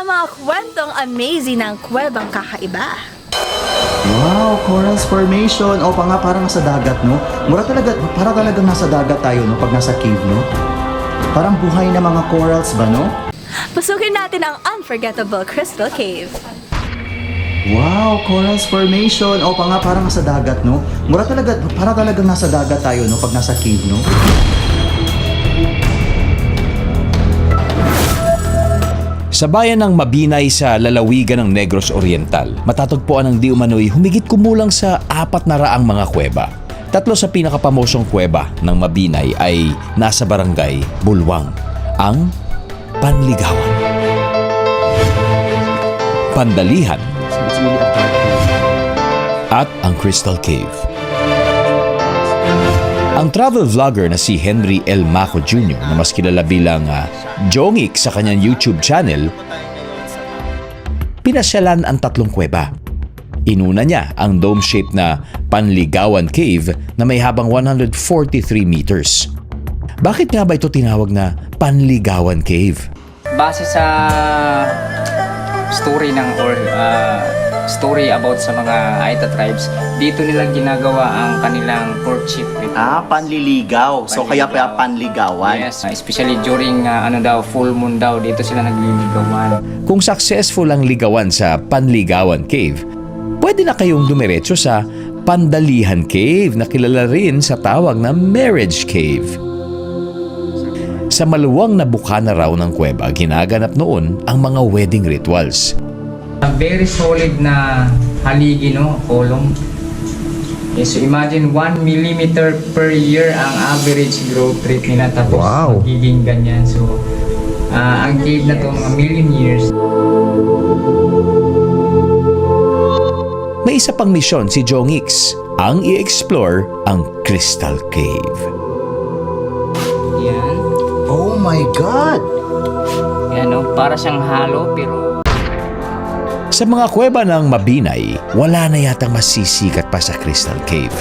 ang mga kwentong amazing ng kuwebang kakaiba. Wow, corals formation. O pa nga, parang nasa dagat, no? Para talagang nasa dagat tayo, no? Pag nasa cave, no? Parang buhay na mga corals ba, no? Pasukin natin ang unforgettable Crystal Cave. Wow, corals formation. O pa nga, parang nasa dagat, no? Para talagang nasa dagat tayo, no? Pag nasa cave, no? Sa bayan ng Mabinay sa lalawigan ng Negros Oriental, matatagpuan ng di umano'y humigit kumulang sa 400 mga kuweba. 3 sa pinakapamosong kuweba ng Mabinay ay nasa barangay Bulwang, ang Panligawan, Pandalihan, at ang Crystal Cave. Ang travel vlogger na si Henry L. Maco Jr. na mas kilala bilang Jongik sa kanyang YouTube channel, pinasyalan ang 3 kuweba. Inuna niya ang dome-shaped na Panligawan Cave na may habang 143 meters. Bakit nga ba ito tinawag na Panligawan Cave? Base sa story story about sa mga Aita tribes, dito nila ginagawa ang kanilang courtship. Panliligaw. So, kaya pa panligawan. Yes, especially during full moon daw, dito sila nagliligawan. Kung successful ang ligawan sa Panligawan Cave, pwede na kayong dumiretso sa Pandalihan Cave na kilala rin sa tawag na Marriage Cave. Sa maluwang na bukana raw ng kuweba, ginaganap noon ang mga wedding rituals. Very solid na haligi, no? Column. Okay, so imagine 1 millimeter per year ang average growth rate nila, tapos Wow. magiging ganyan. So, ang cave na to mga million years. May isa pang misyon si Jongix, ang i-explore ang Crystal Cave. Yan. Oh my God! Yan, no? Para siyang halo, pero Sa mga kuweba ng Mabinay, wala na yatang masisikat pa sa Crystal Cave.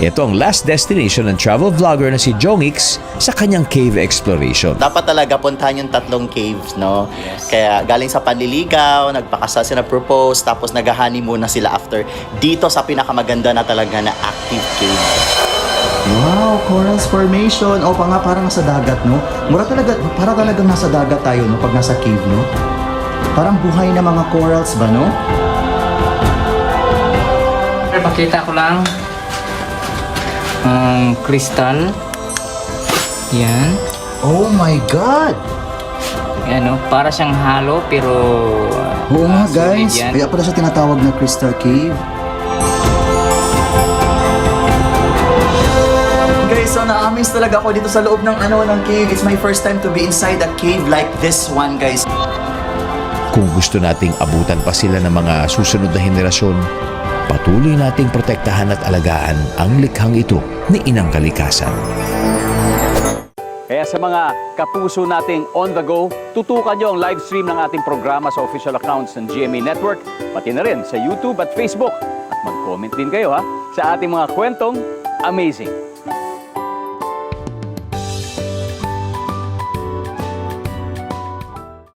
Ito ang last destination ng travel vlogger na si Jongix sa kanyang cave exploration. Dapat talaga puntahan yung 3 caves, no? Yes. Kaya galing sa panliligaw, nagpakasal sila, propose, tapos nag-honeymoon na sila after. Dito sa pinakamaganda na talaga na active cave. Wow, corals formation. O pa nga, parang nasa dagat, no? Para talagang nasa dagat tayo, no? Pag nasa cave, no? Parang buhay na mga corals ba, no? pakita ko lang ang crystal. Yan. Oh my God! Yan, no? Para siyang halo, pero Oo nga, solid guys. yan. Kaya pala siya tinatawag na Crystal Cave. Guys, so na-amaze talaga ako dito sa loob ng cave. It's my first time to be inside a cave like this one, guys. Kung gusto nating abutan pa sila ng mga susunod na henerasyon, patuloy nating protektahan at alagaan ang likhang ito ni Inang Kalikasan. Kaya sa mga kapuso nating on the go, tutukan nyo ang live stream ng ating programa sa official accounts ng GMA Network, pati na rin sa YouTube at Facebook. At mag-comment din kayo sa ating mga kwentong amazing.